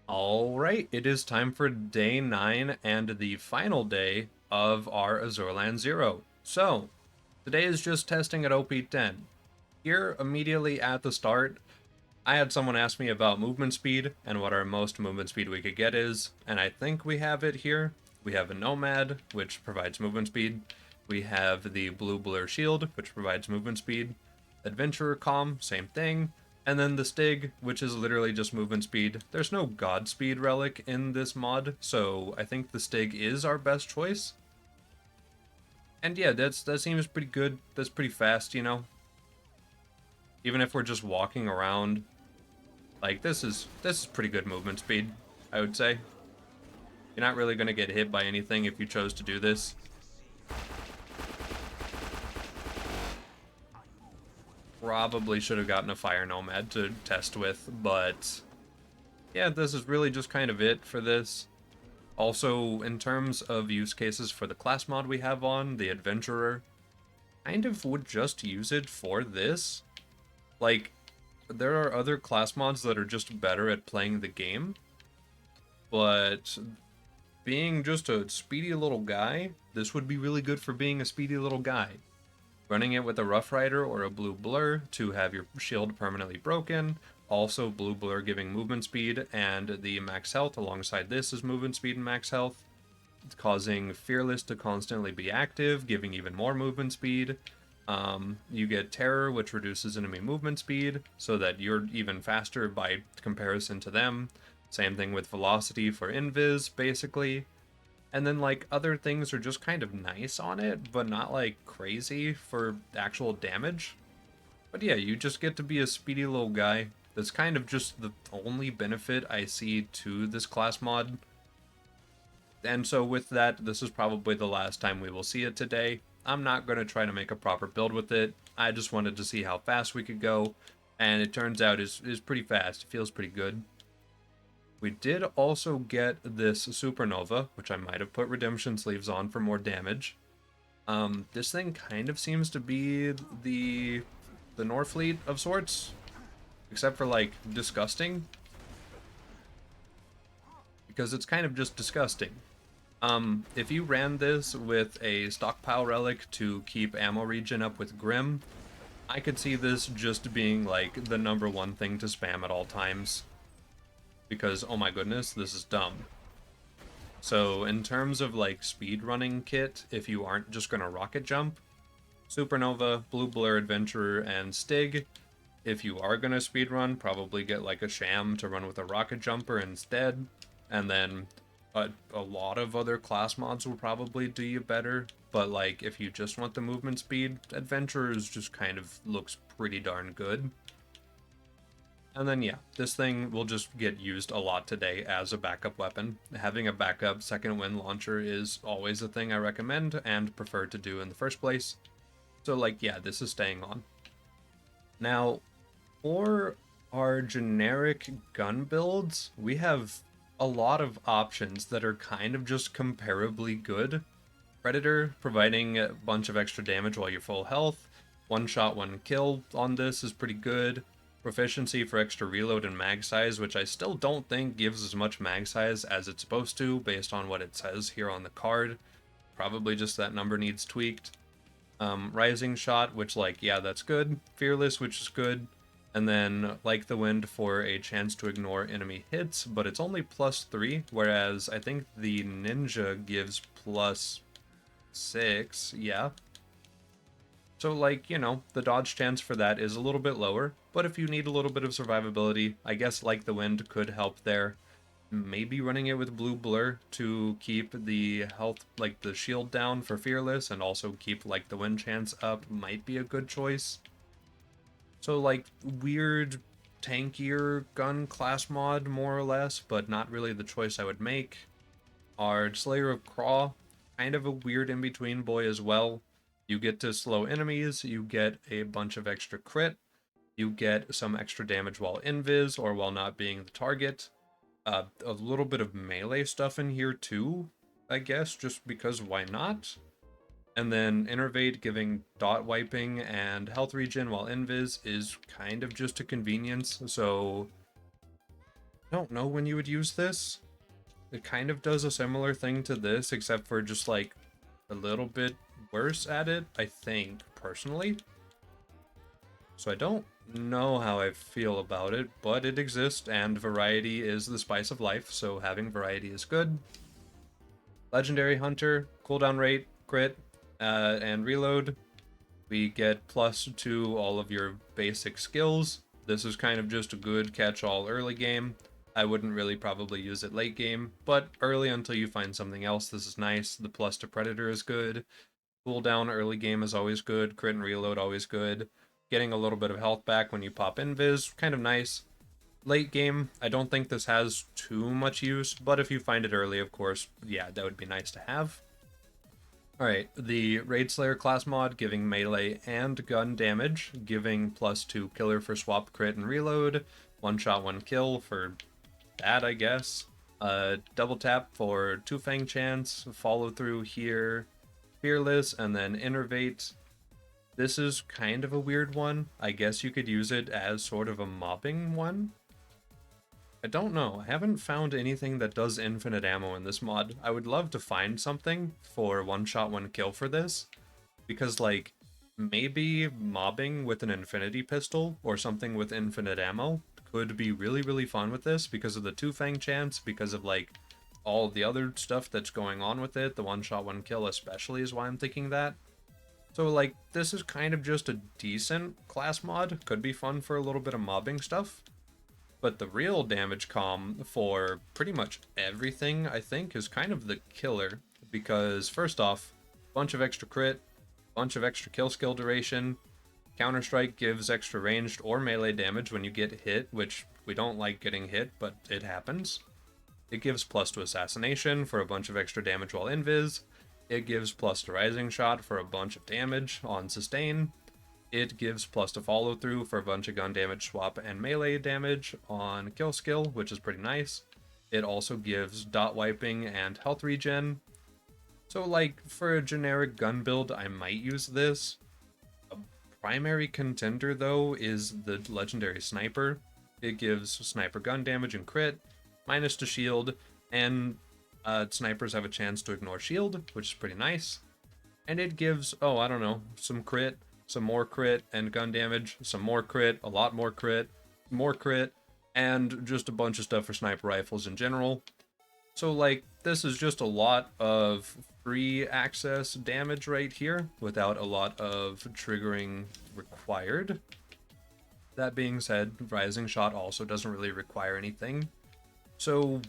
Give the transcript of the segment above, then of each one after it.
Alright, it is time for day 9 and the final day of our Azurelands 0. So, today is just testing at OP10. Here, immediately at the start, I had someone ask me about movement speed and what our most movement speed we could get is, and I think we have it here. We have a Nomad, which provides movement speed. We have the Blue Blur Shield, which provides movement speed. Adventurer Calm, same thing. And then the Stig, which is literally just movement speed. There's no Godspeed relic in this mod, so I think the Stig is our best choice. And yeah, that seems pretty good. That's pretty fast, you know? Even if we're just walking around, like this is pretty good movement speed, I would say. You're not really gonna get hit by anything if you chose to do this. Probably should have gotten a Fire Nomad to test with, but yeah, this is really just kind of it for this. Also, in terms of use cases for the class mod we have on, the Adventurer, kind of would just use it for this. Like, there are other class mods that are just better at playing the game, but being just a speedy little guy, this would be really good for being a speedy little guy. Running it with a Rough Rider or a Blue Blur to have your shield permanently broken. Also, Blue Blur giving movement speed, and the max health alongside this is movement speed and max health. It's causing Fearless to constantly be active, giving even more movement speed. You get Terror, which reduces enemy movement speed, so that you're even faster by comparison to them. Same thing with Velocity for Invis, basically. And then, like, other things are just kind of nice on it, but not, like, crazy for actual damage. But yeah, you just get to be a speedy little guy. That's kind of just the only benefit I see to this class mod. And so with that, this is probably the last time we will see it today. I'm not going to try to make a proper build with it. I just wanted to see how fast we could go. And it turns out is pretty fast. It feels pretty good. We did also get this Supernova, which I might have put Redemption Sleeves on for more damage. This thing kind of seems to be the Norfleet of sorts, except for, like, disgusting, because it's kind of just disgusting. If you ran this with a stockpile relic to keep ammo regen up with Grim, I could see this just being, like, the #1 thing to spam at all times. Because, oh my goodness, this is dumb. So, in terms of, like, speedrunning kit, if you aren't just gonna rocket jump, Supernova, Blue Blur Adventurer, and Stig. If you are gonna speedrun, probably get, like, a Sham to run with a rocket jumper instead. And then a lot of other class mods will probably do you better. But, like, if you just want the movement speed, Adventurers just kind of looks pretty darn good. And then yeah, this thing will just get used a lot today as a backup weapon. Having a backup second wind launcher is always a thing I recommend and prefer to do in the first place. So like yeah, this is staying on. Now, for our generic gun builds, we have a lot of options that are kind of just comparably good. Predator, providing a bunch of extra damage while you're full health. One shot, one kill on this is pretty good. Proficiency for extra reload and mag size, which I still don't think gives as much mag size as it's supposed to based on what it says here on the card. Probably just that number needs tweaked. Rising Shot, which, like, yeah, that's good. Fearless, which is good. And then Like the Wind for a chance to ignore enemy hits, but it's only +3, whereas I think the Ninja gives +6, yeah. So, like, you know, the dodge chance for that is a little bit lower, but if you need a little bit of survivability, I guess Like the Wind could help there. Maybe running it with Blue Blur to keep the health, like the shield down for Fearless, and also keep, like, the Wind chance up might be a good choice. So, like, weird, tankier gun class mod, more or less, but not really the choice I would make. Our Slayer of Craw, kind of a weird in-between boy as well. You get to slow enemies, you get a bunch of extra crit, you get some extra damage while invis or while not being the target. A little bit of melee stuff in here too, I guess, just because why not? And then Innervate giving dot wiping and health regen while invis is kind of just a convenience, so don't know when you would use this. It kind of does a similar thing to this, except for just like a little bit worse at it, I think, personally. So I don't know how I feel about it, but it exists, and variety is the spice of life, so having variety is good. Legendary Hunter, cooldown rate, crit, and reload. We get plus to all of your basic skills. This is kind of just a good catch-all early game. I wouldn't really probably use it late game, but early until you find something else, this is nice. The plus to Predator is good. Cooldown early game is always good. Crit and reload always good. Getting a little bit of health back when you pop invis, kind of nice. Late game, I don't think this has too much use, but if you find it early, of course, yeah, that would be nice to have. Alright, the Raid Slayer class mod giving melee and gun damage, giving +2 killer for swap, crit, and reload, one shot, one kill for that, I guess. Double tap for two fang chance, follow through here, fearless, and then innervate. This is kind of a weird one. I guess you could use it as sort of a mobbing one. I don't know. I haven't found anything that does infinite ammo in this mod. I would love to find something for one shot, one kill for this. Because, like, maybe mobbing with an infinity pistol or something with infinite ammo could be really, really fun with this because of the two fang chance, because of, like, all the other stuff that's going on with it. The one shot, one kill especially is why I'm thinking that. So, like, this is kind of just a decent class mod. Could be fun for a little bit of mobbing stuff. But the real damage comm for pretty much everything, I think, is kind of the killer. Because, first off, bunch of extra crit, bunch of extra kill skill duration. Counter-Strike gives extra ranged or melee damage when you get hit, which we don't like getting hit, but it happens. It gives plus to Assassination for a bunch of extra damage while invis. It gives plus to Rising Shot for a bunch of damage on sustain. It gives plus to follow through for a bunch of gun damage swap and melee damage on kill skill, which is pretty nice. It also gives dot wiping and health regen. So, like, for a generic gun build, I might use this. A primary contender, though, is the legendary sniper. It gives sniper gun damage and crit, minus to shield, and snipers have a chance to ignore shield, which is pretty nice. And it gives, oh, I don't know, some crit, some more crit and gun damage, some more crit, a lot more crit, and just a bunch of stuff for sniper rifles in general. So, like, this is just a lot of free access damage right here without a lot of triggering required. That being said, Rising Shot also doesn't really require anything. So,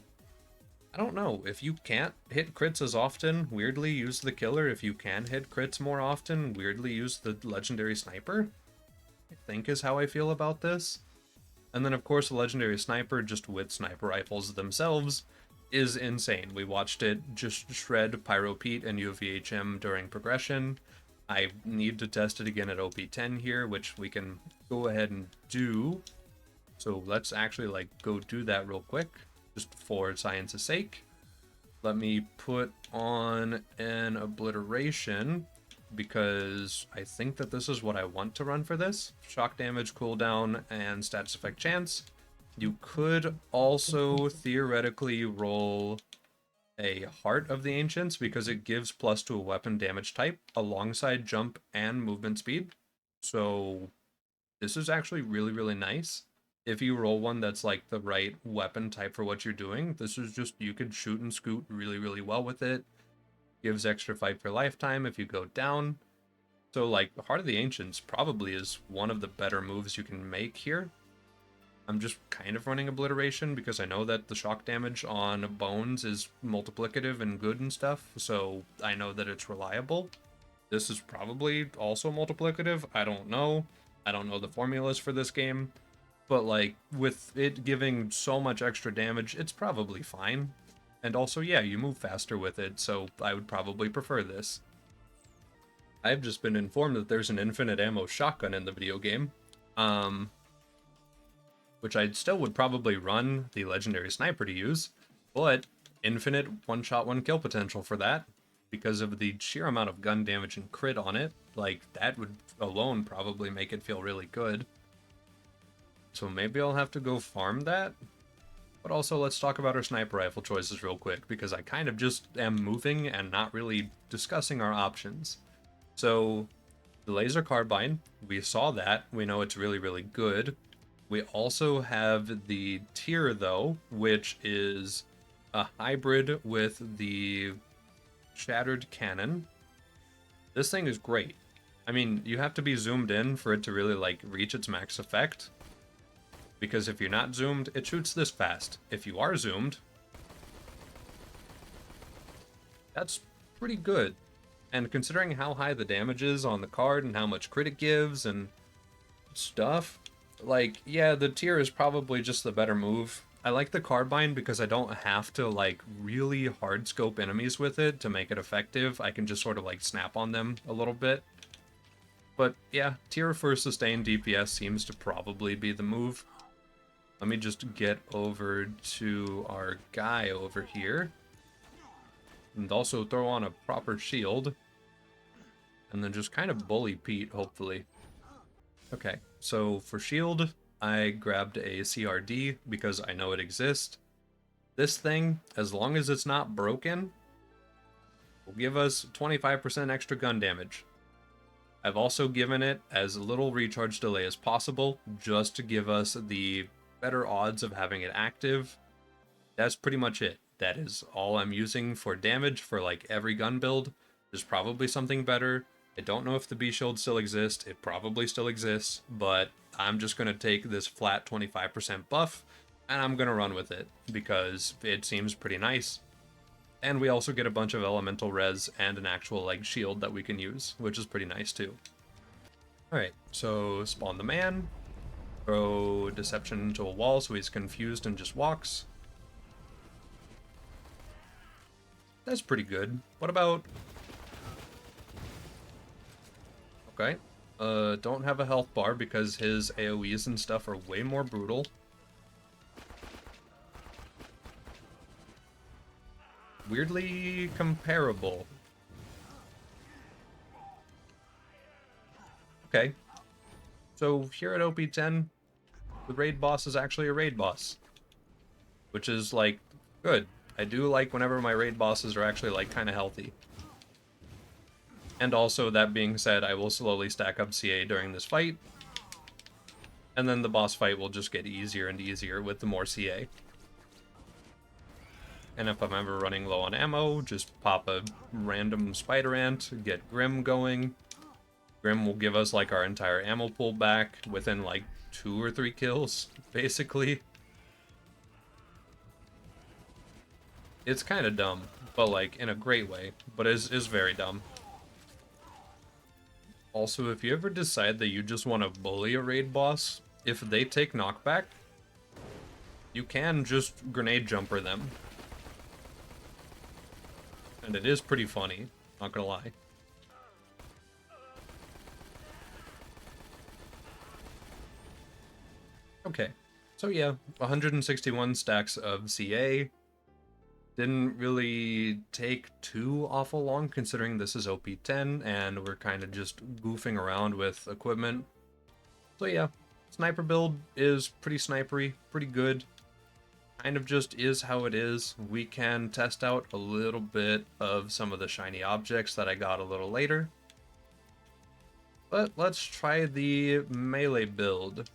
I don't know. If you can't hit crits as often, weirdly use the killer. If you can hit crits more often, weirdly use the legendary sniper. I think is how I feel about this. And then, of course, the legendary sniper, just with sniper rifles themselves, is insane. We watched it just shred Pyro Pete and UVHM during progression. I need to test it again at OP10 here, which we can go ahead and do. So let's actually, like, go do that real quick, just for science's sake. Let me put on an obliteration, because I think that this is what I want to run for this. Shock damage, cooldown, and status effect chance. You could also theoretically roll a Heart of the Ancients, because it gives plus to a weapon damage type alongside jump and movement speed. So this is actually really, really nice. If you roll one that's like the right weapon type for what you're doing, this is just, you could shoot and scoot really, really well with it. Gives extra fight for lifetime if you go down. So, like, Heart of the Ancients probably is one of the better moves you can make here. I'm just kind of running Obliteration because I know that the shock damage on Bones is multiplicative and good and stuff, so I know that it's reliable. This is probably also multiplicative. I don't know. I don't know the formulas for this game. But, like, with it giving so much extra damage, it's probably fine. And also, yeah, you move faster with it, so I would probably prefer this. I've just been informed that there's an infinite ammo shotgun in the video game. Which I still would probably run the legendary sniper to use, but infinite one-shot, one-kill potential for that, because of the sheer amount of gun damage and crit on it. Like, that would alone probably make it feel really good. So maybe I'll have to go farm that. But also, let's talk about our sniper rifle choices real quick, because I kind of just am moving and not really discussing our options. So, the laser carbine, we saw that. We know it's really, really good. We also have the tier, though, which is a hybrid with the shattered cannon. This thing is great. I mean, you have to be zoomed in for it to really, like, reach its max effect. Because if you're not zoomed, it shoots this fast. If you are zoomed, that's pretty good. And considering how high the damage is on the card and how much crit it gives and stuff, like, yeah, the tier is probably just the better move. I like the carbine because I don't have to, like, really hard scope enemies with it to make it effective. I can just sort of, like, snap on them a little bit. But yeah, tier for sustained DPS seems to probably be the move. Let me just get over to our guy over here. And also throw on a proper shield. And then just kind of bully Pete, hopefully. Okay, so for shield, I grabbed a CRD because I know it exists. This thing, as long as it's not broken, will give us 25% extra gun damage. I've also given it as little recharge delay as possible, just to give us the better odds of having it active. That's pretty much it. That is all I'm using for damage for like every gun build. There's probably something better. I don't know if the B shield still exists. It probably still exists, but I'm just going to take this flat 25% buff and I'm going to run with it because it seems pretty nice. And we also get a bunch of elemental res and an actual like shield that we can use, which is pretty nice too. Alright, so spawn the man, throw deception into a wall so he's confused and just walks. That's pretty good. What about... Okay. Don't have a health bar because his AoEs and stuff are way more brutal. Weirdly comparable. Okay. So here at OP10, the raid boss is actually a raid boss. Which is, like, good. I do like whenever my raid bosses are actually, like, kind of healthy. And also, that being said, I will slowly stack up CA during this fight. And then the boss fight will just get easier and easier with the more CA. And if I'm ever running low on ammo, just pop a random spider ant, get Grim going. Grim will give us like our entire ammo pool back within like 2 or 3 kills, basically. It's kind of dumb, but like in a great way, but is very dumb. Also, if you ever decide that you just want to bully a raid boss, if they take knockback, you can just grenade jumper them. And it is pretty funny, not gonna lie. Okay, so yeah, 161 stacks of CA. Didn't really take too awful long considering this is OP10 and we're kind of just goofing around with equipment. So yeah, sniper build is pretty snipery, pretty good. Kind of just is how it is. We can test out a little bit of some of the shiny objects that I got a little later. But let's try the melee build.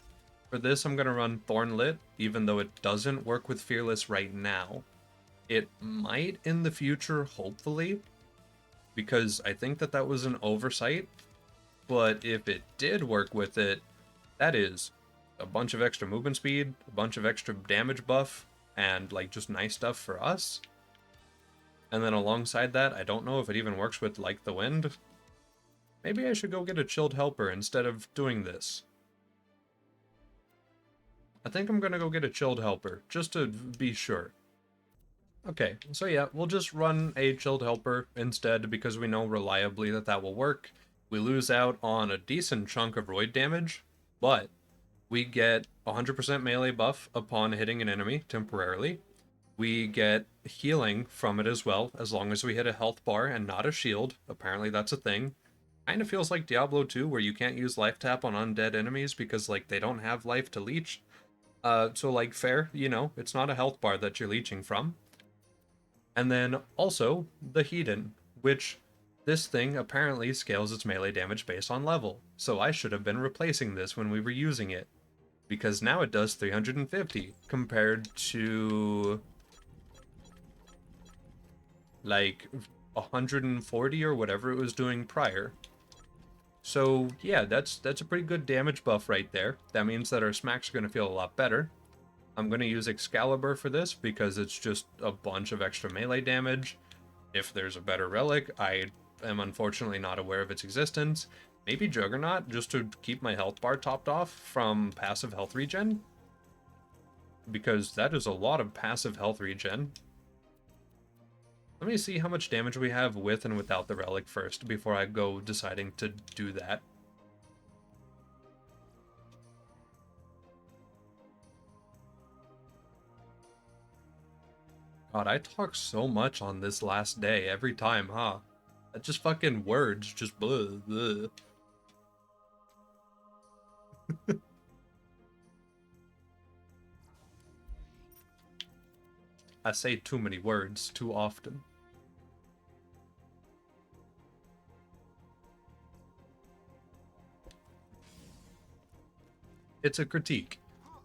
For this, I'm going to run Thornlit, even though it doesn't work with Fearless right now. It might in the future, hopefully, because I think that that was an oversight. But if it did work with it, that is a bunch of extra movement speed, a bunch of extra damage buff, and like just nice stuff for us. And then alongside that, I don't know if it even works with like the wind. Maybe I should go get a chilled helper instead of doing this. I think I'm gonna go get a chilled helper, just to be sure. Okay, so yeah, we'll just run a chilled helper instead because we know reliably that that will work. We lose out on a decent chunk of roid damage, but we get 100% melee buff upon hitting an enemy temporarily. We get healing from it as well, as long as we hit a health bar and not a shield. Apparently that's a thing. Kind of feels like Diablo 2, where you can't use life tap on undead enemies because, like, they don't have life to leech. So like fair, you know, it's not a health bar that you're leeching from. And then also the Hedon, which this thing apparently scales its melee damage based on level. So I should have been replacing this when we were using it, because now it does 350 compared to like 140 or whatever it was doing prior. So yeah, that's a pretty good damage buff right there. That means that our smacks are going to feel a lot better. I'm going to use Excalibur for this because it's just a bunch of extra melee damage. If there's a better relic, I am unfortunately not aware of its existence. Maybe Juggernaut, just to keep my health bar topped off from passive health regen? Because that is a lot of passive health regen. Let me see how much damage we have with and without the relic first before I go deciding to do that. God, I talk so much on this last day every time, huh? That's just fucking words, just blah, blah. I say too many words too often. It's a critique.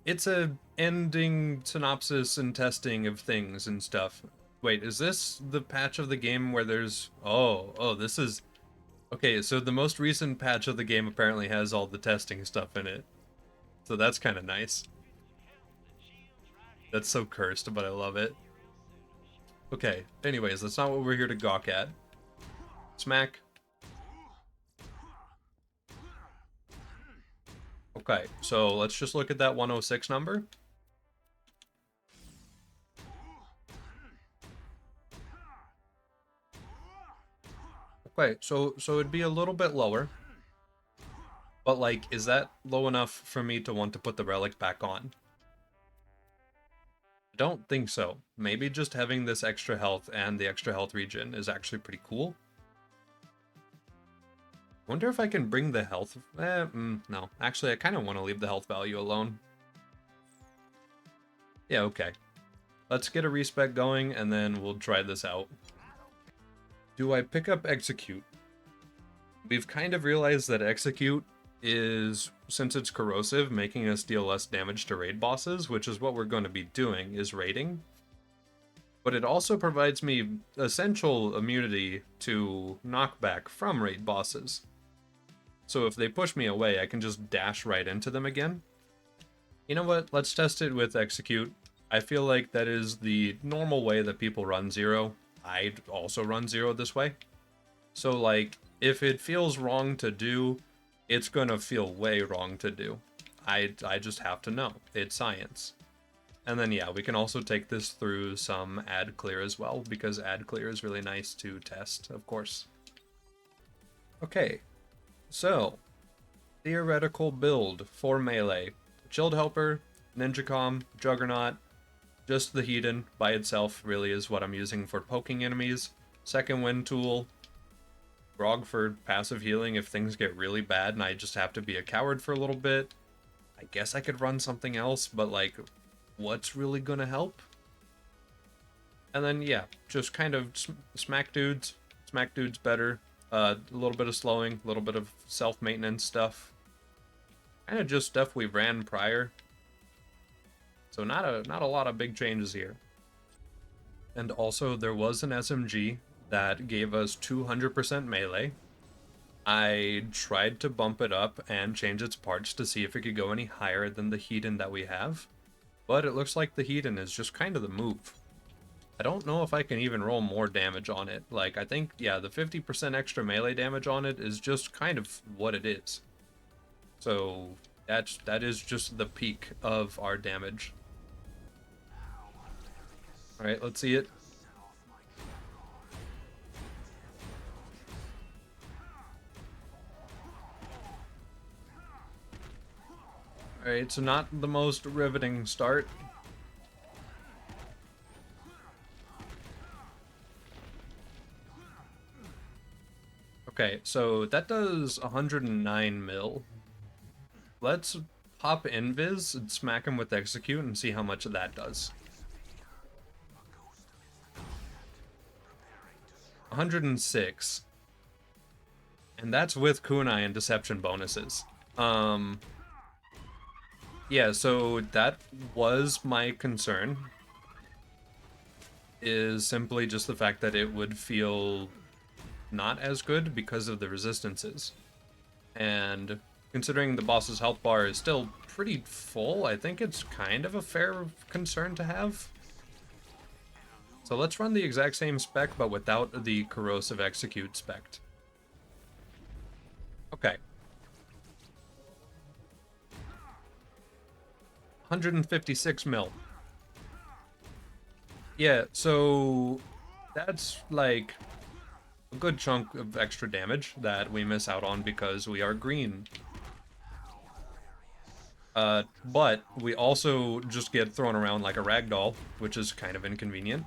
It's a ending synopsis and testing of things and stuff. Wait, is this the patch of the game where there's... Oh, this is... Okay, so the most recent patch of the game apparently has all the testing stuff in it. So that's kind of nice. That's so cursed, but I love it. Okay, anyways, that's not what we're here to gawk at. Smack. Okay, so let's just look at that 106 number. Okay, so it'd be a little bit lower. But like, is that low enough for me to want to put the relic back on? I don't think so. Maybe just having this extra health and the extra health regen is actually pretty cool. Wonder if I can bring the health... no. Actually, I kind of want to leave the health value alone. Yeah, okay. Let's get a respec going, and then we'll try this out. Do I pick up Execute? We've kind of realized that Execute is, since it's corrosive, making us deal less damage to raid bosses, which is what we're going to be doing, is raiding. But it also provides me essential immunity to knockback from raid bosses. So if they push me away, I can just dash right into them again. You know what? Let's test it with Execute. I feel like that is the normal way that people run Zero. I'd also run Zero this way. So, like, if it feels wrong to do, it's gonna feel way wrong to do. I just have to know. It's science. And then, yeah, we can also take this through some ad clear as well, because ad clear is really nice to test, of course. Okay, so, theoretical build for melee. Chilled Helper, Ninja Com, Juggernaut, just the Hedon by itself really is what I'm using for poking enemies. Second Wind Tool, Grog for passive healing if things get really bad and I just have to be a coward for a little bit. I guess I could run something else, but like, what's really gonna help? And then, yeah, just kind of smack dudes. Smack dudes better. A little bit of slowing, a little bit of self-maintenance stuff. Kind of just stuff we ran prior. So not a lot of big changes here. And also, there was an SMG that gave us 200% melee. I tried to bump it up and change its parts to see if it could go any higher than the Hedon that we have. But it looks like the Hedon is just kind of the move. I don't know if I can even roll more damage on it. Like, I think, yeah, the 50% extra melee damage on it is just kind of what it is. So, that is just the peak of our damage. Alright, let's see it. Alright, so not the most riveting start. Okay, so that does 109 mil. Let's pop invis and smack him with execute and see how much that does. 106. And that's with kunai and deception bonuses. Yeah, so that was my concern. Is simply just the fact that it would feel not as good because of the resistances. And considering the boss's health bar is still pretty full, I think it's kind of a fair concern to have. So let's run the exact same spec, but without the corrosive execute spec. Okay. 156 mil. Yeah, so that's like a good chunk of extra damage that we miss out on because we are green. But we also just get thrown around like a ragdoll, which is kind of inconvenient.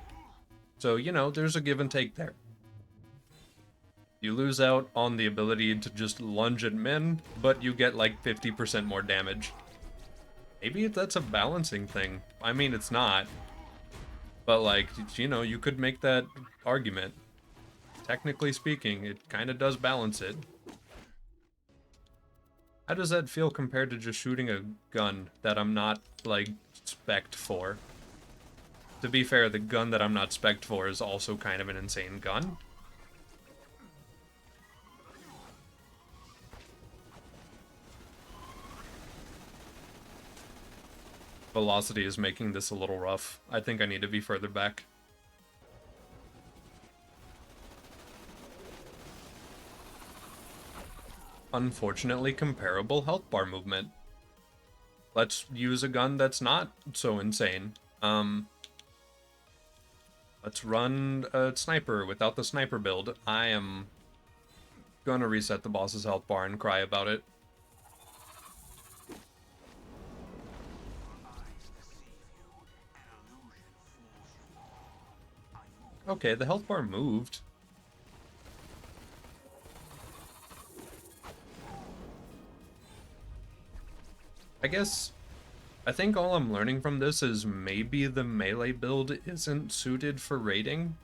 So, you know, there's a give and take there. You lose out on the ability to just lunge at men, but you get like 50% more damage. Maybe that's a balancing thing. I mean, it's not. But like, you know, you could make that argument. Technically speaking, it kind of does balance it. How does that feel compared to just shooting a gun that I'm not, like, spec'd for? To be fair, the gun that I'm not spec'd for is also kind of an insane gun. Velocity is making this a little rough. I think I need to be further back. Unfortunately, comparable health bar movement. Let's use a gun that's not so insane. Let's run a sniper without the sniper build. I am gonna reset the boss's health bar and cry about it. Okay, the health bar moved. I think all I'm learning from this is maybe the melee build isn't suited for raiding.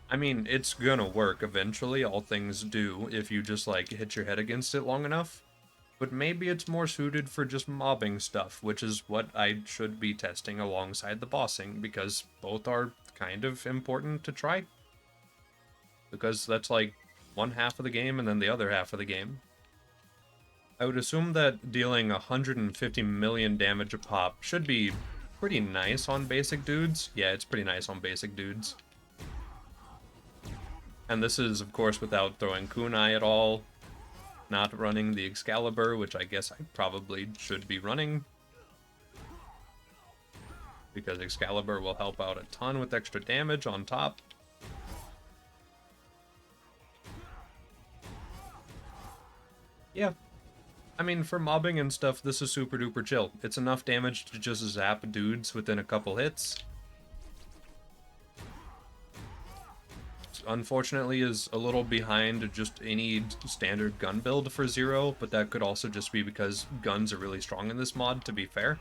I mean, it's gonna work eventually, all things do, if you just, like, hit your head against it long enough. But maybe it's more suited for just mobbing stuff, which is what I should be testing alongside the bossing, because both are kind of important to try. Because that's, like, one half of the game and then the other half of the game. I would assume that dealing 150 million damage a pop should be pretty nice on basic dudes. Yeah, it's pretty nice on basic dudes. And this is, of course, without throwing kunai at all. Not running the Excalibur, which I guess I probably should be running. Because Excalibur will help out a ton with extra damage on top. Yeah. I mean, for mobbing and stuff, this is super duper chill. It's enough damage to just zap dudes within a couple hits. Unfortunately is a little behind just any standard gun build for Zero, but that could also just be because guns are really strong in this mod, to be fair.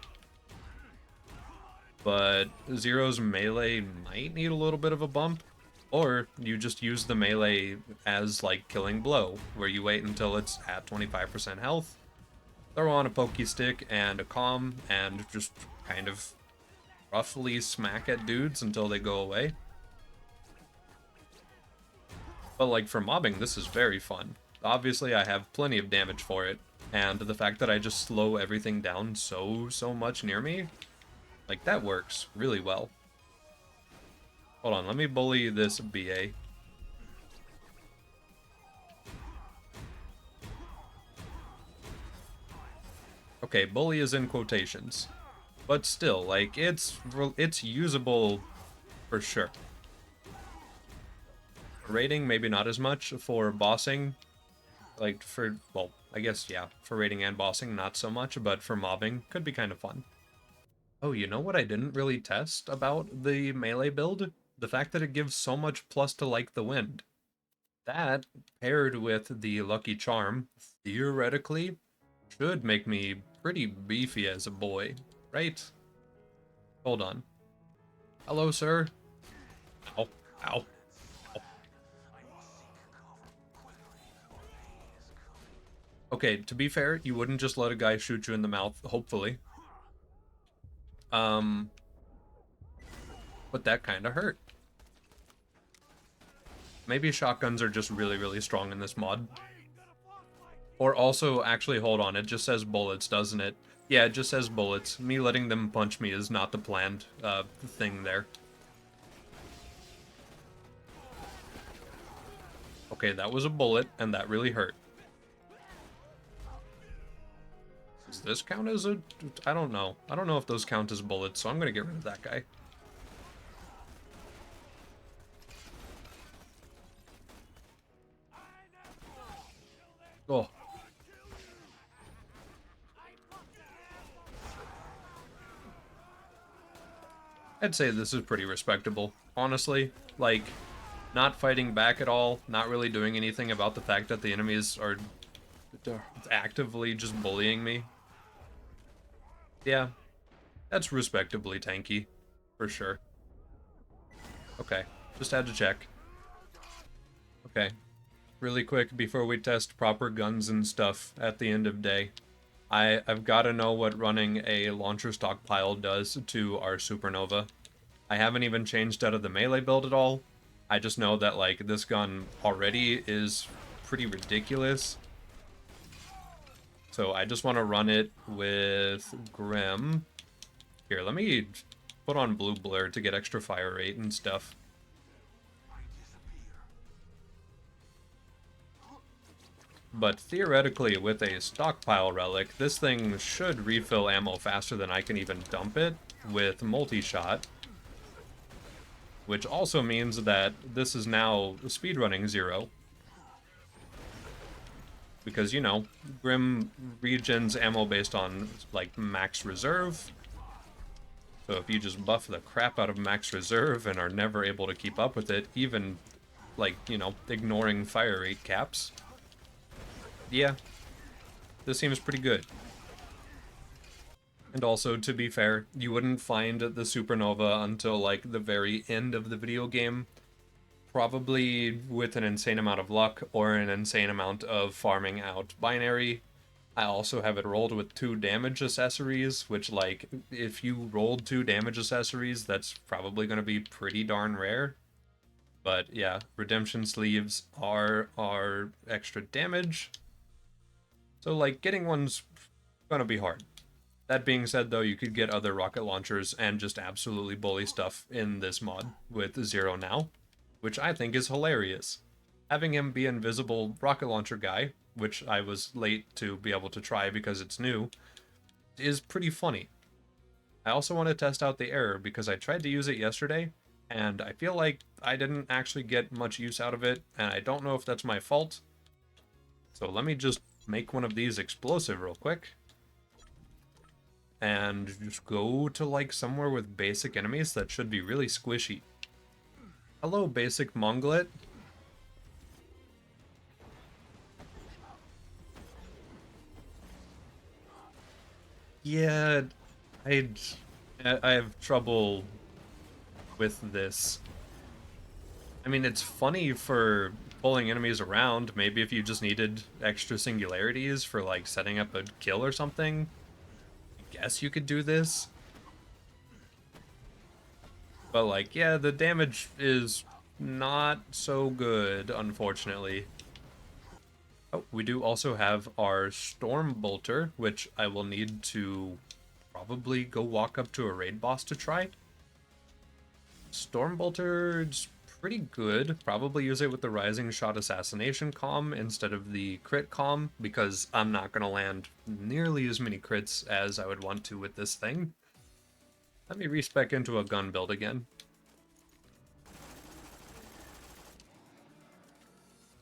But Zero's melee might need a little bit of a bump, or you just use the melee as, like, Killing Blow, where you wait until it's at 25% health, throw on a pokey stick and a calm, and just kind of roughly smack at dudes until they go away. But, like, for mobbing, this is very fun. Obviously, I have plenty of damage for it, and the fact that I just slow everything down so much near me, like, that works really well. Hold on, let me bully this BA. Okay, bully is in quotations. But still, like, it's usable for sure. Raiding, maybe not as much. For bossing, like, for, well, I guess, yeah, for raiding and bossing, not so much, but for mobbing, could be kind of fun. Oh, you know what I didn't really test about the melee build? The fact that it gives so much plus to like the wind. That, paired with the Lucky Charm, theoretically, should make me pretty beefy as a boy, right? Hold on. Hello, sir. Ow. Ow. Okay, to be fair, you wouldn't just let a guy shoot you in the mouth, hopefully. Um, but that kind of hurt. Maybe shotguns are just really, really strong in this mod. Or also, actually, hold on, it just says bullets, doesn't it? Yeah, it just says bullets. Me letting them punch me is not the planned thing there. Okay, that was a bullet, and that really hurt. Does this count as a... I don't know. I don't know if those count as bullets, so I'm gonna get rid of that guy. Oh. I'd say this is pretty respectable, honestly. Like, not fighting back at all, not really doing anything about the fact that the enemies are actively just bullying me. Yeah, that's respectably tanky, for sure. Okay, just had to check. Okay, really quick before we test proper guns and stuff at the end of day. I've got to know what running a launcher stockpile does to our supernova. I haven't even changed out of the melee build at all. I just know that, like, this gun already is pretty ridiculous. So I just want to run it with Grim. Here, let me put on Blue Blur to get extra fire rate and stuff. But theoretically, with a stockpile relic, this thing should refill ammo faster than I can even dump it with multi-shot. Which also means that this is now speedrunning 0. Because, you know, Grim regens ammo based on, like, max reserve. So if you just buff the crap out of max reserve and are never able to keep up with it, even, like, you know, ignoring fire rate caps, yeah, this seems pretty good. And also, to be fair, you wouldn't find the supernova until, like, the very end of the video game. Probably with an insane amount of luck or an insane amount of farming out binary. I also have it rolled with 2 damage accessories, which, like, if you rolled 2 damage accessories, that's probably going to be pretty darn rare. But yeah, redemption sleeves are extra damage. So, like, getting one's going to be hard. That being said, though, you could get other rocket launchers and just absolutely bully stuff in this mod with 0 now, which I think is hilarious. Having him be invisible rocket launcher guy, which I was late to be able to try because it's new, is pretty funny. I also want to test out the error because I tried to use it yesterday, and I feel like I didn't actually get much use out of it, and I don't know if that's my fault. So let me just make one of these explosive real quick. And just go to, like, somewhere with basic enemies that should be really squishy. Hello, basic Mongolit. Yeah, I have trouble with this. I mean, it's funny for pulling enemies around. Maybe if you just needed extra singularities for, like, setting up a kill or something. I guess you could do this. But, like, yeah, the damage is not so good, unfortunately. Oh, we do also have our Storm Bolter, which I will need to probably go walk up to a raid boss to try. Storm Bolter's pretty good. Probably use it with the Rising Shot Assassination comm instead of the crit comm, because I'm not going to land nearly as many crits as I would want to with this thing. Let me respec into a gun build again.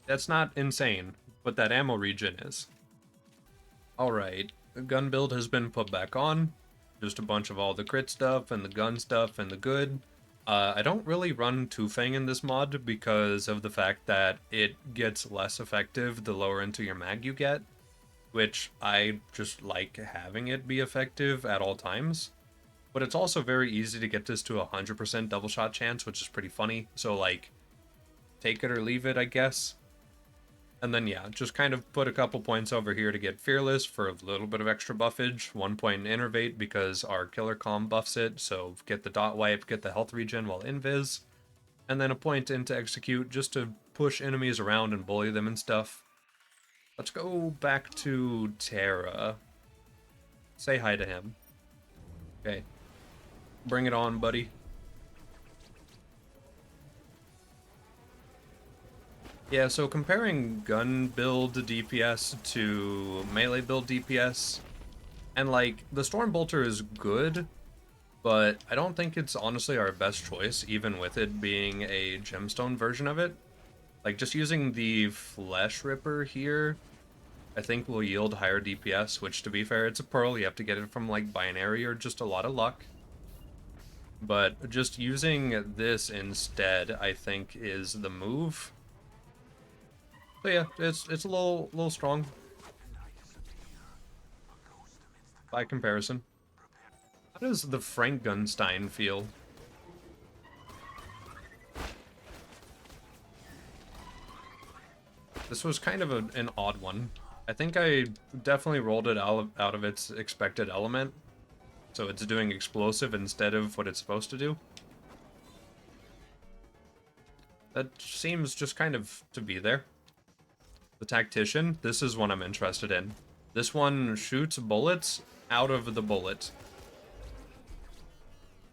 That's not insane, but that ammo regen is. Alright, the gun build has been put back on. Just a bunch of all the crit stuff and the gun stuff and the good. I don't really run Two-Fang in this mod because of the fact that it gets less effective the lower into your mag you get. which I just like having it be effective at all times. But it's also very easy to get this to 100% double shot chance, which is pretty funny. So, like, take it or leave it, I guess. And then, yeah, just kind of put a couple points over here to get Fearless for a little bit of extra buffage. 1 point in Innervate because our Killer Calm buffs it, so get the dot wipe, get the health regen while invis. And then a point into Execute just to push enemies around and bully them and stuff. Let's go back to Terra. Say hi to him. Okay. Bring it on, buddy. Yeah, so comparing gun build DPS to melee build DPS, and like, the Stormbolter is good, but I don't think it's honestly our best choice, even with it being a gemstone version of it. Like, just using the Flesh Ripper here, I think will yield higher DPS, which to be fair, it's a pearl, you have to get it from like binary or just a lot of luck. But just using this instead, I think, is the move. So yeah, it's a little strong by comparison. How does the Frankenstein feel? This was kind of an odd one. I think I definitely rolled it out of its expected element. So it's doing explosive instead of what it's supposed to do. That seems just kind of to be there. The Tactician, this is one I'm interested in. This one shoots bullets out of the bullet.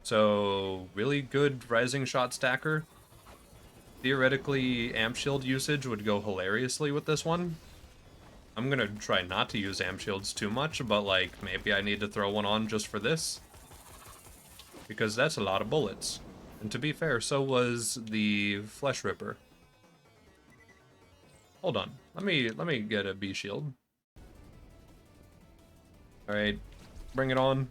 So, really good rising shot stacker. Theoretically, amp shield usage would go hilariously with this one. I'm gonna try not to use amp shields too much, but like, maybe I need to throw one on just for this. Because that's a lot of bullets. And to be fair, so was the Flesh Ripper. Hold on. Let me get a B shield. Alright. Bring it on.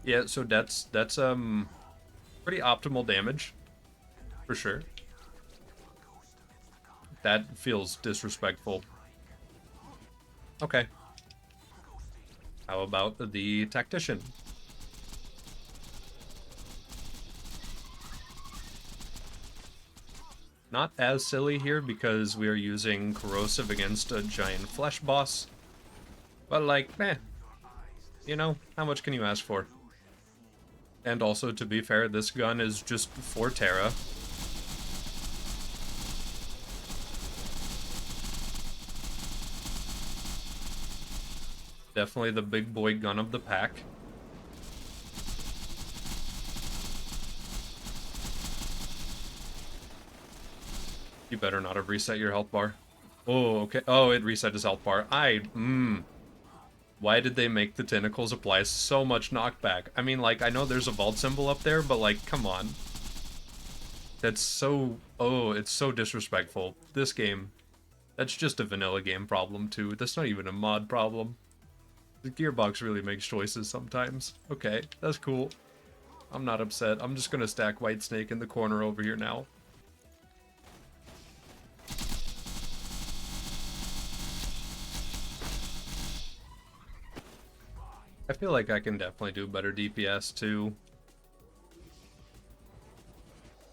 Yeah, so that's pretty optimal damage. For sure. That feels disrespectful. Okay. How about the Tactician? Not as silly here because we are using Corrosive against a giant flesh boss. But like, you know, how much can you ask for? And also, to be fair, this gun is just for Terra. Definitely the big boy gun of the pack. You better not have reset your health bar. Oh, okay. Oh, it reset his health bar. Why did they make the tentacles apply so much knockback? I mean, like, I know there's a vault symbol up there, but, like, come on. That's so... Oh, it's so disrespectful. This game, that's just a vanilla game problem, too. That's not even a mod problem. The Gearbox really makes choices sometimes. Okay, that's cool. I'm not upset. I'm just gonna stack Whitesnake in the corner over here now. I feel like I can definitely do better DPS too.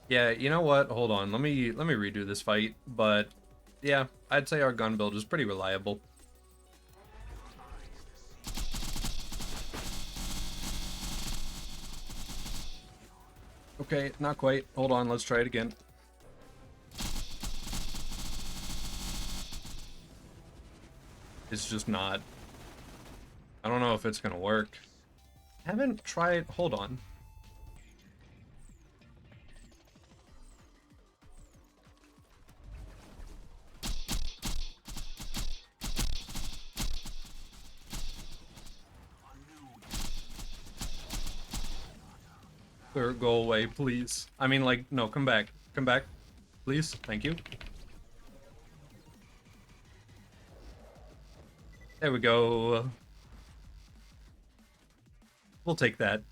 Yeah, you know what? Hold on. Let me redo this fight, but yeah, I'd say our gun build is pretty reliable. Okay, not quite. Hold on, let's try it again. It's just not. I don't know if it's gonna work. Haven't tried. Hold on. Clear, go away, please. I mean, like, no, come back. Come back. Please. Thank you. There we go. We'll take that.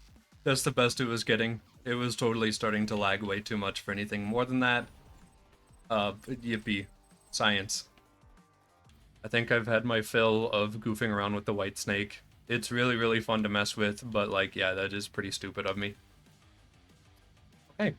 That's the best it was getting. It was totally starting to lag way too much for anything more than that. Yippee. Science. I think I've had my fill of goofing around with the white snake. It's really, really fun to mess with, but like, yeah, that is pretty stupid of me. Okay.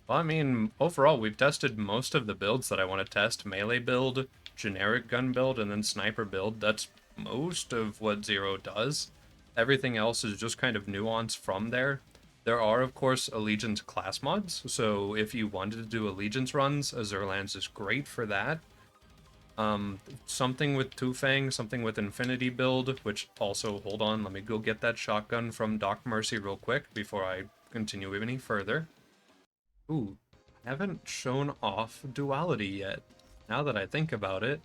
Well, I mean, overall, we've tested most of the builds that I want to test. Melee build, generic gun build, and then sniper build. That's most of what Zero does. Everything else is just kind of nuance from there. There are, of course, Allegiance class mods, so if you wanted to do Allegiance runs, Azurelands is great for that. Something with Two Fang, something with Infinity build, which also, hold on, let me go get that shotgun from Doc Mercy real quick before I continue any further. Ooh, I haven't shown off duality yet, now that I think about it.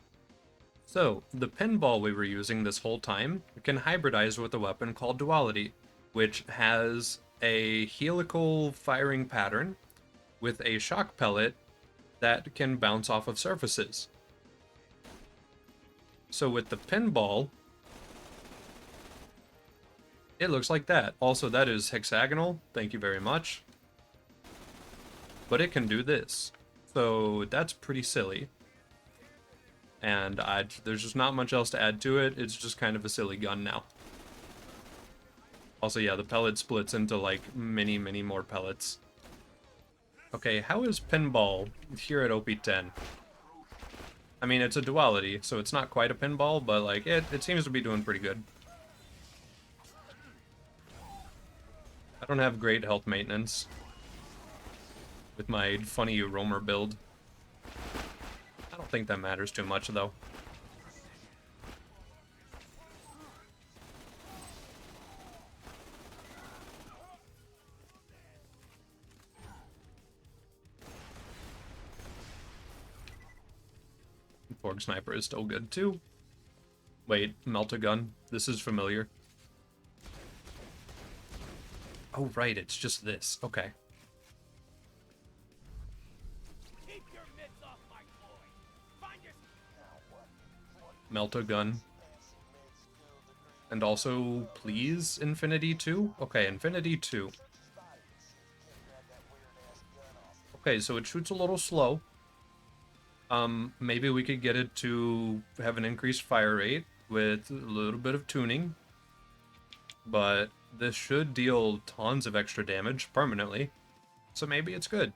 So, the pinball we were using this whole time can hybridize with a weapon called duality, which has a helical firing pattern with a shock pellet that can bounce off of surfaces. So with the pinball, it looks like that. Also, that is hexagonal. Thank you very much. But it can do this. So that's pretty silly. And there's just not much else to add to it. It's just kind of a silly gun now. Also, yeah, the pellet splits into like many, many more pellets. Okay, how is pinball here at OP10? I mean, it's a duality, so it's not quite a pinball, but like it seems to be doing pretty good. I don't have great health maintenance with my funny roamer build. I don't think that matters too much, though. Porg Sniper is still good, too. Wait, Melt-A-Gun. This is familiar. Oh, right, it's just this. Okay. Melt-A-Gun. And also, please, Infinity 2? Okay, Infinity 2. Okay, so it shoots a little slow. Maybe we could get it to have an increased fire rate with a little bit of tuning. But this should deal tons of extra damage permanently. So maybe it's good.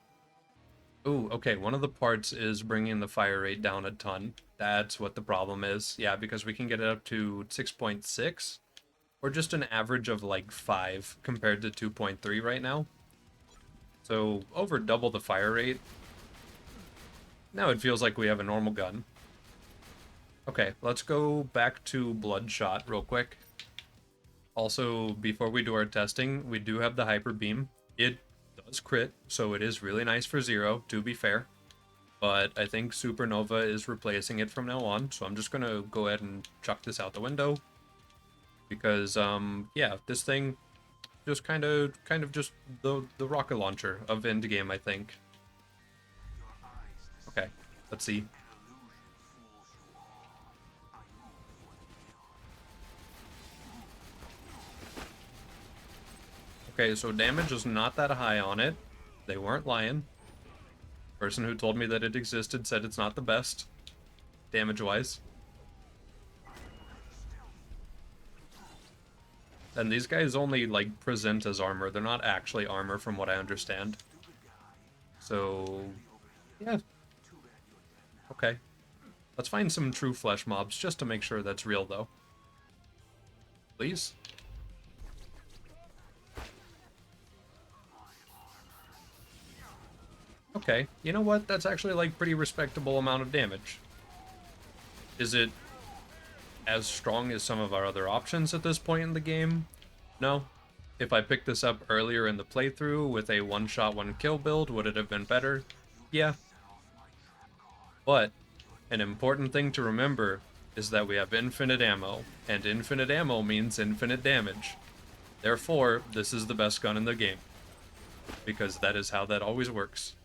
Ooh, okay, one of the parts is bringing the fire rate down a ton. That's what the problem is. Yeah, because we can get it up to 6.6, or just an average of like 5 compared to 2.3 right now. So over double the fire rate. Now it feels like we have a normal gun. Okay, let's go back to Bloodshot real quick. Also, before we do our testing, we do have the Hyper Beam. It does crit, so it is really nice for Zero, to be fair. But I think Supernova is replacing it from now on, so I'm just gonna go ahead and chuck this out the window. Because, yeah, this thing just kind of just the rocket launcher of endgame, I think. Okay, let's see. Okay, so damage is not that high on it. They weren't lying. Person who told me that it existed said it's not the best, damage-wise. And these guys only, like, present as armor. They're not actually armor, from what I understand. So, yeah. Okay. Let's find some true flesh mobs, just to make sure that's real, though. Please? Okay, you know what? That's actually, like, pretty respectable amount of damage. Is it as strong as some of our other options at this point in the game? No. If I picked this up earlier in the playthrough with a one-shot, one-kill build, would it have been better? Yeah. But an important thing to remember is that we have infinite ammo, and infinite ammo means infinite damage. Therefore, this is the best gun in the game, because that is how that always works.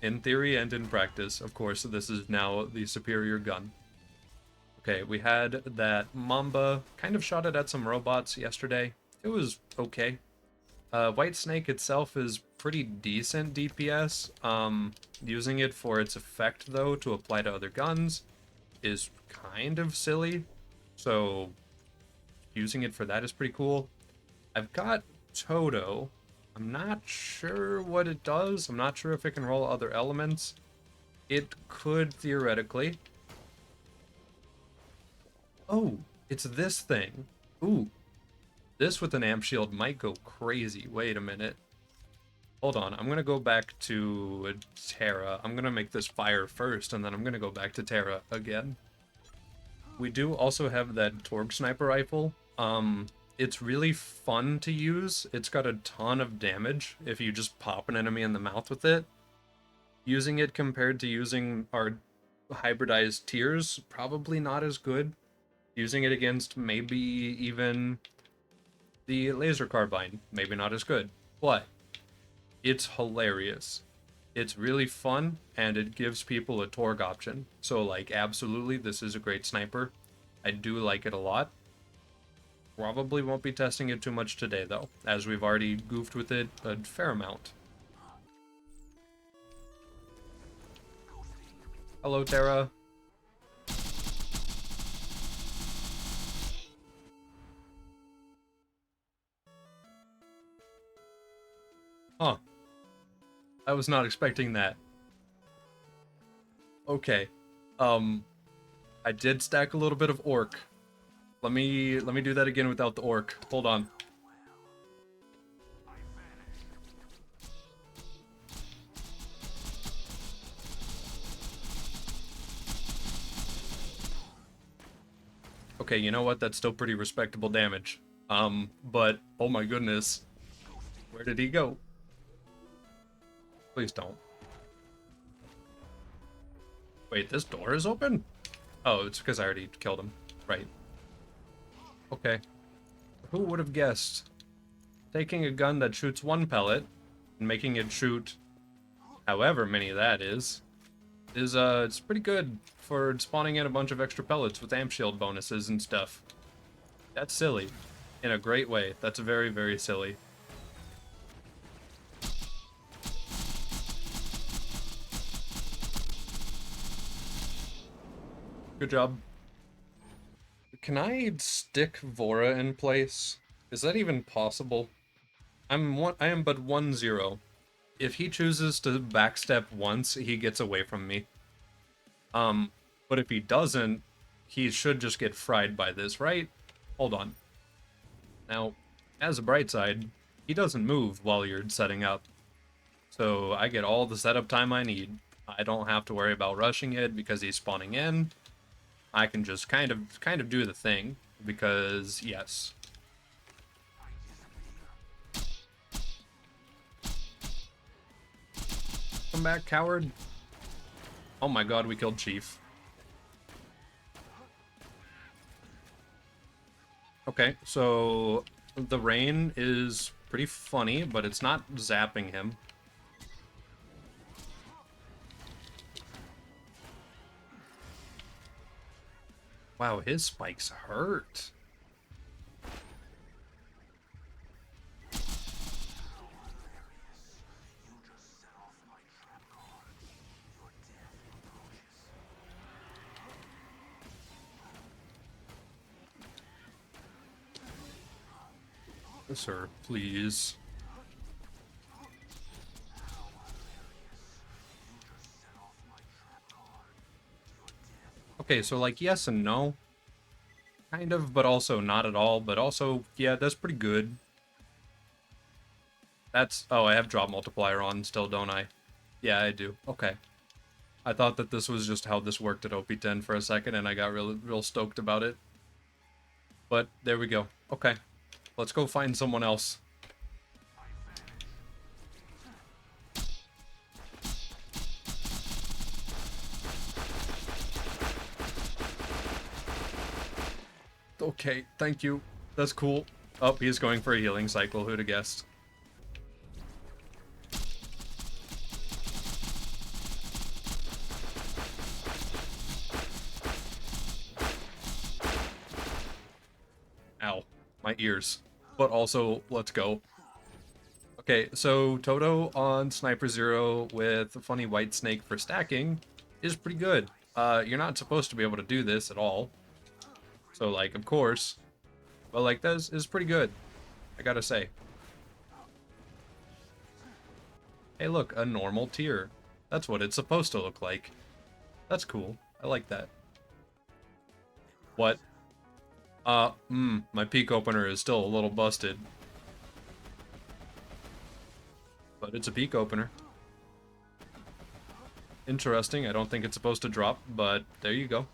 In theory and in practice, of course, this is now the superior gun. Okay, we had that Mamba, kind of shot it at some robots yesterday. It was okay. White Snake itself is pretty decent DPS. Using it for its effect, though, to apply to other guns is kind of silly. So using it for that is pretty cool. I've got Toto. I'm not sure what it does. I'm not sure if it can roll other elements. It could theoretically. Oh, it's this thing. Ooh, this with an amp shield might go crazy. Wait a minute. Hold on, I'm gonna go back to Terra. I'm gonna make this fire first, and then I'm gonna go back to Terra again. We do also have that Torg sniper rifle. It's really fun to use. It's got a ton of damage if you just pop an enemy in the mouth with it. Using it compared to using our hybridized tiers, probably not as good. Using it against maybe even the laser carbine, maybe not as good. But it's hilarious. It's really fun, and it gives people a Torg option. So, like, absolutely, this is a great sniper. I do like it a lot. Probably won't be testing it too much today, though, as we've already goofed with it a fair amount. Hello, Terra. Huh. I was not expecting that. Okay. I did stack a little bit of orc. Let me do that again without the orc. Hold on. Okay, you know what? That's still pretty respectable damage. But oh my goodness. Where did he go? Please don't. Wait, this door is open? Oh, it's because I already killed him. Right. Okay. Who would have guessed? Taking a gun that shoots one pellet and making it shoot however many that is it's pretty good for spawning in a bunch of extra pellets with amp shield bonuses and stuff. That's silly. In a great way. That's very, very silly. Good job. Can I stick Vora in place? Is that even possible? I am but 1-0. If he chooses to backstep once, he gets away from me. But if he doesn't, he should just get fried by this, right? Hold on. Now, as a bright side, he doesn't move while you're setting up. So I get all the setup time I need. I don't have to worry about rushing it because he's spawning in. I can just kind of do the thing because yes. Come back, coward. Oh my god, we killed Chief. Okay, so the rain is pretty funny, but it's not zapping him. Wow, his spikes hurt. Sir, please. Okay, so like yes and no. Kind of, but also not at all, but also, yeah, that's pretty good. That's, oh, I have drop multiplier on still, don't I? Yeah, I do. Okay. I thought that this was just how this worked at OP10 for a second, and I got real stoked about it. But there we go. Okay. Let's go find someone else. Okay, thank you. That's cool. Oh, he's going for a healing cycle. Who'd have guessed? Ow. My ears. But also, let's go. Okay, so Toto on Sniper Zero with a funny white snake for stacking is pretty good. You're not supposed to be able to do this at all. So, like, of course. But, like, that is pretty good, I gotta say. Hey, look, a normal tier. That's what it's supposed to look like. That's cool. I like that. What? My peak opener is still a little busted. But it's a peak opener. Interesting, I don't think it's supposed to drop, but there you go.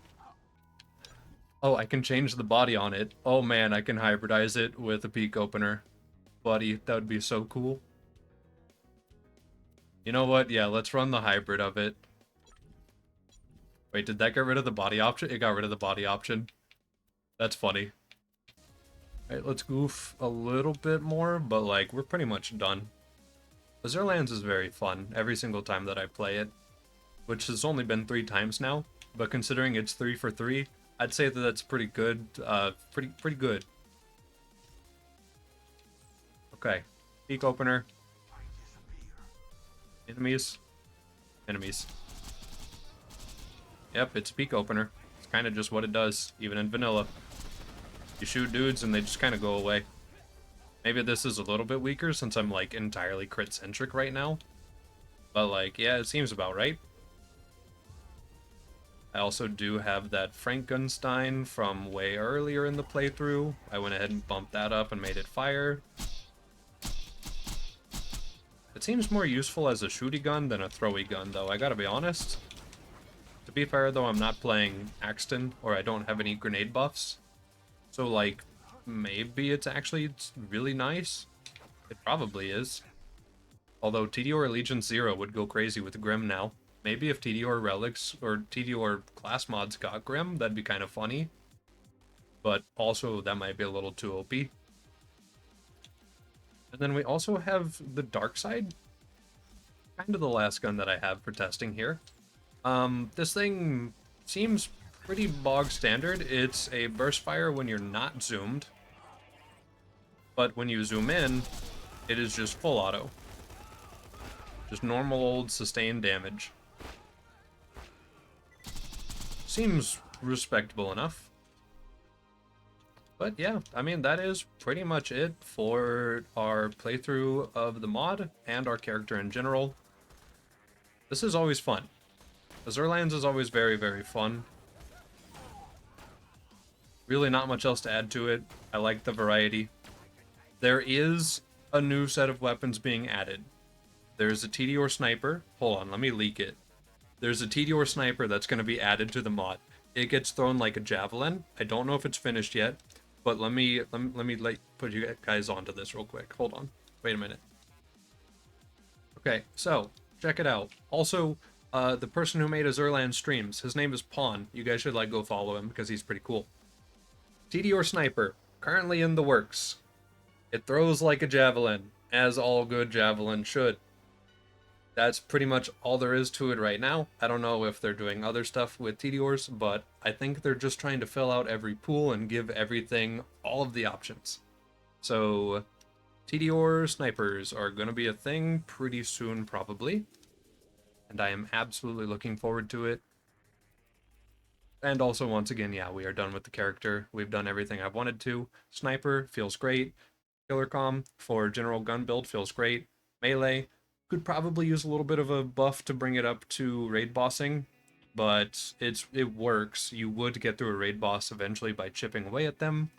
Oh, I can change the body on it. Oh man, I can hybridize it with a peak opener. Buddy, that would be so cool. You know what? Yeah, let's run the hybrid of it. Wait, did that get rid of the body option? It got rid of the body option. That's funny. Alright, let's goof a little bit more, but like, we're pretty much done. Azurelands is very fun every single time that I play it, which has only been 3 times now, but considering it's 3 for 3, I'd say that that's pretty good, pretty good. Okay, peak opener. Enemies. Enemies. Yep, it's a peak opener. It's kind of just what it does, even in vanilla. You shoot dudes and they just kind of go away. Maybe this is a little bit weaker since I'm like entirely crit-centric right now. But like, yeah, it seems about right. I also do have that Frankenstein from way earlier in the playthrough. I went ahead and bumped that up and made it fire. It seems more useful as a shooty gun than a throwy gun, though, I gotta be honest. To be fair, though, I'm not playing Axton, or I don't have any grenade buffs. So, like, maybe it's really nice. It probably is. Although TDR Allegiance 0 would go crazy with Grim now. Maybe if TDR Relics or TDR class mods got Grim, that'd be kind of funny. But also, that might be a little too OP. And then we also have the Dark Side. Kind of the last gun that I have for testing here. This thing seems pretty bog standard. It's a burst fire when you're not zoomed. But when you zoom in, it is just full auto. Just normal old sustained damage. Seems respectable enough. But yeah, I mean, that is pretty much it for our playthrough of the mod and our character in general. This is always fun. Azurelands is always very, very fun. Really not much else to add to it. I like the variety. There is a new set of weapons being added. There's a TDR sniper. Hold on, let me leak it. There's a TDR sniper that's going to be added to the mod. It gets thrown like a javelin. I don't know if it's finished yet, but let me put you guys onto this real quick. Hold on. Wait a minute. Okay, so check it out. Also, the person who made Azurelands streams, his name is Pawn. You guys should like go follow him because he's pretty cool. TDR sniper, currently in the works. It throws like a javelin, as all good javelins should. That's pretty much all there is to it right now. I don't know if they're doing other stuff with TDRs, but I think they're just trying to fill out every pool and give everything all of the options. So, TDR snipers are going to be a thing pretty soon, probably. And I am absolutely looking forward to it. And also, once again, yeah, we are done with the character. We've done everything I've wanted to. Sniper feels great. Killer comm for general gun build feels great. Melee could probably use a little bit of a buff to bring it up to raid bossing, but it works. You would get through a raid boss eventually by chipping away at them.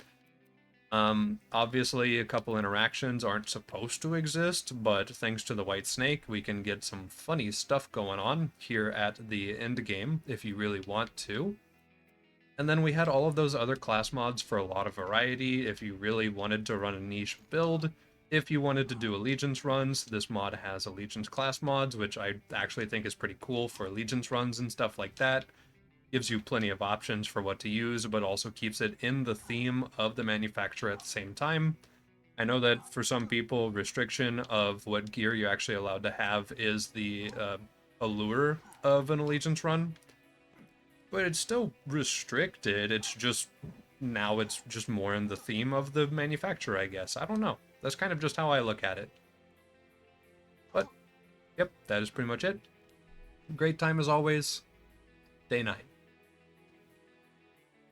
Obviously, a couple interactions aren't supposed to exist, but thanks to the White Snake, we can get some funny stuff going on here at the end game if you really want to. And then we had all of those other class mods for a lot of variety if you really wanted to run a niche build. If you wanted to do Allegiance runs, this mod has Allegiance class mods, which I actually think is pretty cool for Allegiance runs and stuff like that. Gives you plenty of options for what to use, but also keeps it in the theme of the manufacturer at the same time. I know that for some people, restriction of what gear you're actually allowed to have is the allure of an Allegiance run. But it's still restricted. It's just now it's just more in the theme of the manufacturer, I guess. I don't know. That's kind of just how I look at it. Yep, that is pretty much it. Great time as always. Day night.